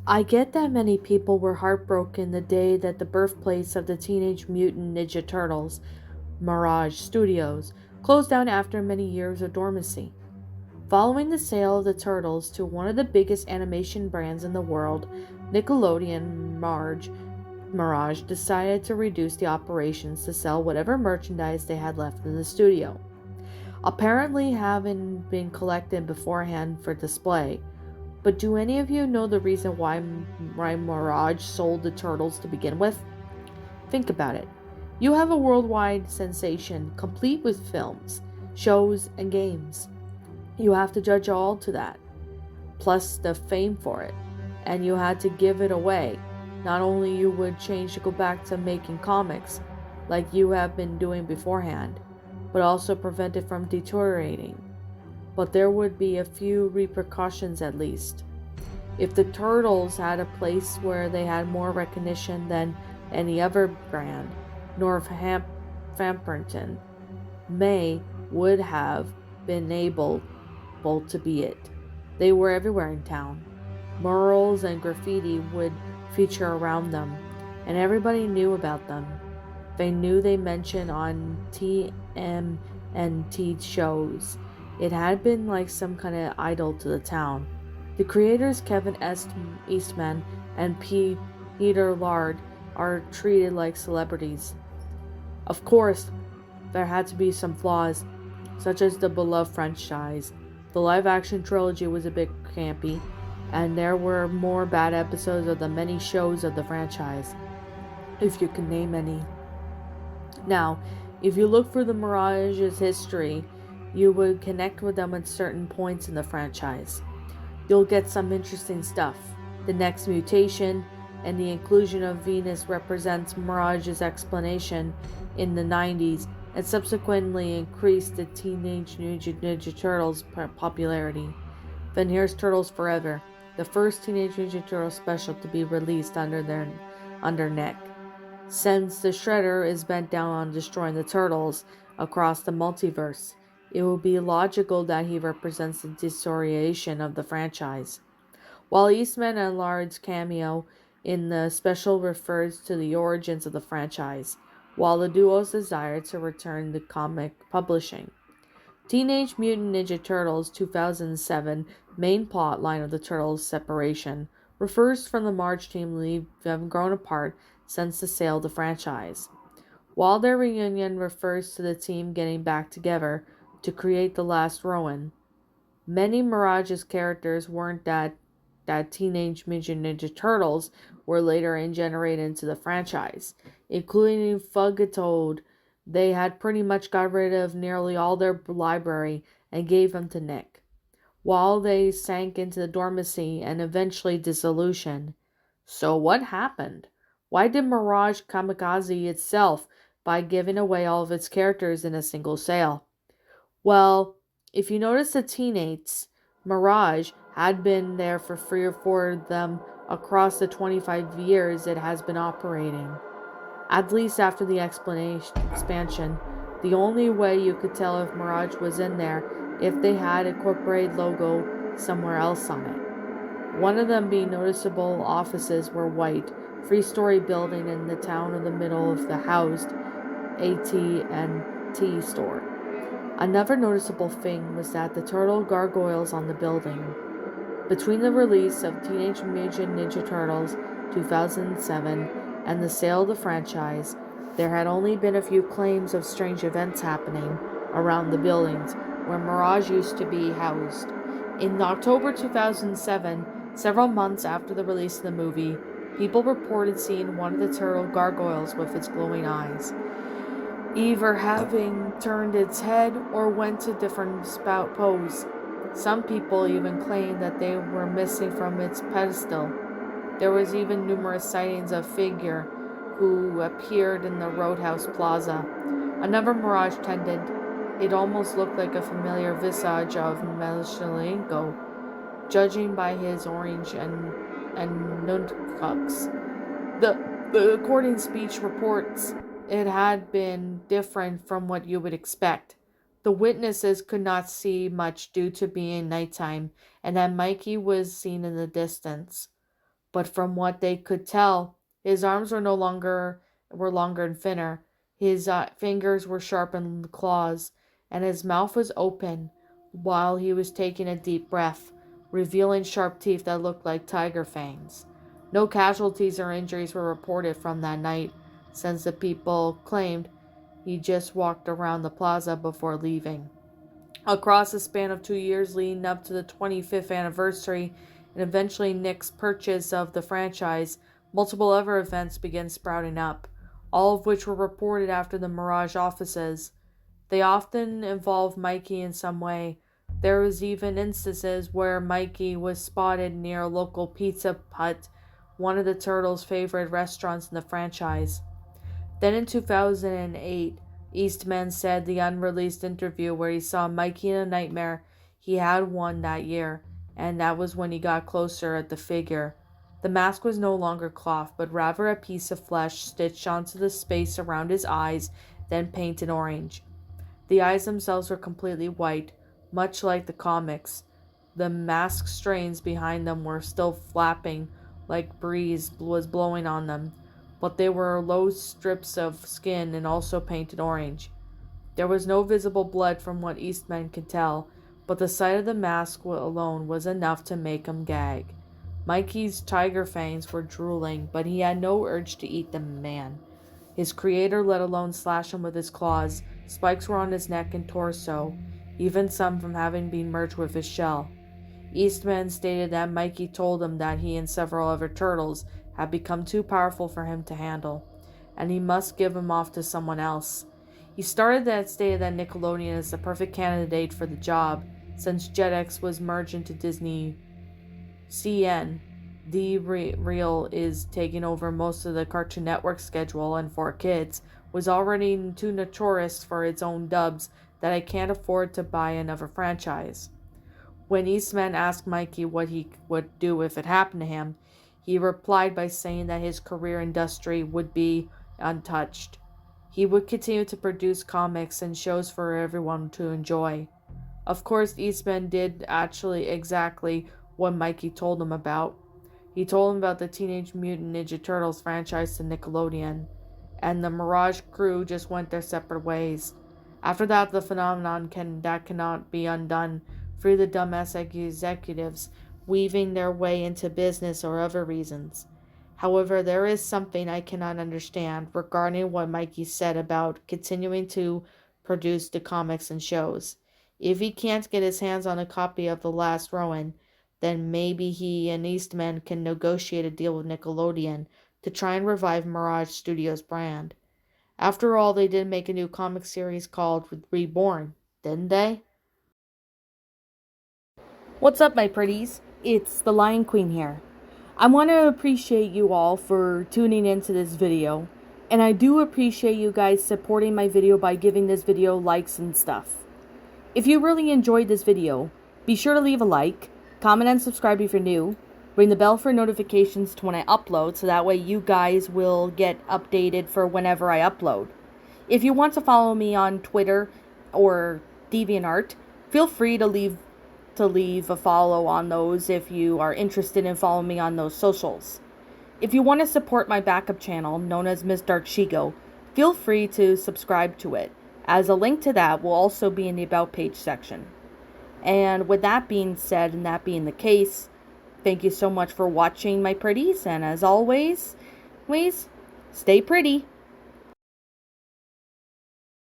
I get that many people were heartbroken the day that the birthplace of the Teenage Mutant Ninja Turtles, Mirage Studios, closed down after many years of dormancy. Following the sale of the Turtles to one of the biggest animation brands in the world, Nickelodeon Mirage decided to reduce the operations to sell whatever merchandise they had left in the studio, apparently having been collected beforehand for display. But do any of you know the reason why Mirage sold the Turtles to begin with? Think about it. You have a worldwide sensation complete with films, shows, and games. You have to judge all to that, plus the fame for it, and you had to give it away. Not only you would change to go back to making comics, like you have been doing beforehand, but also prevent it from deteriorating. But there would be a few repercussions at least. If the Turtles had a place where they had more recognition than any other brand, Northampton May would have been able to be it. They were everywhere in town. Murals and graffiti would feature around them, and everybody knew about them. They knew they mentioned on TMNT shows. It had been like some kind of idol to the town. The creators Kevin Eastman and Peter Lard are treated like celebrities. Of course, there had to be some flaws, such as the beloved franchise. The live-action trilogy was a bit campy, and there were more bad episodes of the many shows of the franchise, if you can name any. Now, if you look for the Mirage's history, you would connect with them at certain points in the franchise. You'll get some interesting stuff. The next mutation and the inclusion of Venus represents Mirage's explanation in the 90s and subsequently increased the Teenage Ninja Turtles' popularity. Then here's Turtles Forever, the first Teenage Ninja Turtle special to be released under Nick. Since the Shredder is bent down on destroying the Turtles across the multiverse, it would be logical that he represents the disorientation of the franchise. While Eastman and Lard's cameo in the special refers to the origins of the franchise, while the duo's desire to return to comic publishing. Teenage Mutant Ninja Turtles 2007 main plot line of the Turtles' separation refers from the March team having grown apart since the sale of the franchise, while their reunion refers to the team getting back together to create the last Rowan. Many Mirage's characters weren't that Teenage Mutant Ninja Turtles were later generated into the franchise, including Fugatoad. They had pretty much got rid of nearly all their library and gave them to Nick, while they sank into the dormancy and eventually dissolution. So what happened? Why did Mirage kamikaze itself by giving away all of its characters in a single sale? Well, if you notice the teenates, Mirage had been there for 3 or 4 of them across the 25 years it has been operating. At least after the expansion, the only way you could tell if Mirage was in there if they had a corporate logo somewhere else on it. One of them being noticeable offices were white, 3-story building in the town in the middle of the housed AT&T store. Another noticeable thing was that the turtle gargoyles on the building. Between the release of Teenage Mutant Ninja Turtles 2007 and the sale of the franchise, there had only been a few claims of strange events happening around the buildings where Mirage used to be housed. In October 2007, several months after the release of the movie, people reported seeing one of the turtle gargoyles with its glowing eyes, either having turned its head or went to different spout pose. Some people even claimed that they were missing from its pedestal. There was even numerous sightings of figure who appeared in the Roadhouse Plaza. Another Mirage attendant, it almost looked like a familiar visage of Melishalenko, judging by his orange and nunchucks. The according speech reports it had been different from what you would expect. The witnesses could not see much due to being nighttime, and that Mikey was seen in the distance. but from what they could tell, his arms were longer and thinner. His fingers were sharpened claws, and his mouth was open while he was taking a deep breath, revealing sharp teeth that looked like tiger fangs. No casualties or injuries were reported from that night, since the people claimed he just walked around the plaza before leaving. Across the span of 2 years leading up to the 25th anniversary and eventually Nick's purchase of the franchise, multiple other events began sprouting up, all of which were reported after the Mirage offices. They often involved Mikey in some way. There was even instances where Mikey was spotted near a local Pizza Hut, one of the Turtles' favorite restaurants in the franchise. Then in 2008, Eastman said the unreleased interview where he saw Mikey in a nightmare he had one that year, and that was when he got closer at the figure. The mask was no longer cloth, but rather a piece of flesh stitched onto the space around his eyes, then painted orange. The eyes themselves were completely white, much like the comics. The mask strings behind them were still flapping like breeze was blowing on them, but they were low strips of skin and also painted orange. There was no visible blood from what Eastman could tell, but the sight of the mask alone was enough to make him gag. Mikey's tiger fangs were drooling, but he had no urge to eat the man. His creator, let alone slash him with his claws. Spikes were on his neck and torso, even some from having been merged with his shell. Eastman stated that Mikey told him that he and several other turtles had become too powerful for him to handle, and he must give him off to someone else. He stated that Nickelodeon is the perfect candidate for the job, since Jetix was merged into Disney. CN, the Real, is taking over most of the Cartoon Network schedule, and for kids, was already too notorious for its own dubs that I can't afford to buy another franchise. When Eastman asked Mikey what he would do if it happened to him, he replied by saying that his career industry would be untouched. He would continue to produce comics and shows for everyone to enjoy. Of course, Eastman did actually exactly what Mikey told him about. He told him about the Teenage Mutant Ninja Turtles franchise to Nickelodeon, and the Mirage crew just went their separate ways. After that, the phenomenon cannot be undone through the dumbass executives weaving their way into business or other reasons. However, there is something I cannot understand regarding what Mikey said about continuing to produce the comics and shows. If he can't get his hands on a copy of The Last Ronin, then maybe he and Eastman can negotiate a deal with Nickelodeon to try and revive Mirage Studios' brand. After all, they did make a new comic series called Reborn, didn't they? What's up, my pretties? It's the Lion Queen here. I want to appreciate you all for tuning into this video, and I do appreciate you guys supporting my video by giving this video likes and stuff. If you really enjoyed this video, be sure to leave a like, comment and subscribe if you're new, ring the bell for notifications to when I upload so that way you guys will get updated for whenever I upload. If you want to follow me on Twitter or DeviantArt, feel free to leave a follow on those if you are interested in following me on those socials. If you want to support my backup channel, known as Ms. Dark Shigo, feel free to subscribe to it, as a link to that will also be in the About page section. And with that being said, and that being the case, thank you so much for watching, my pretties, and as always, stay pretty.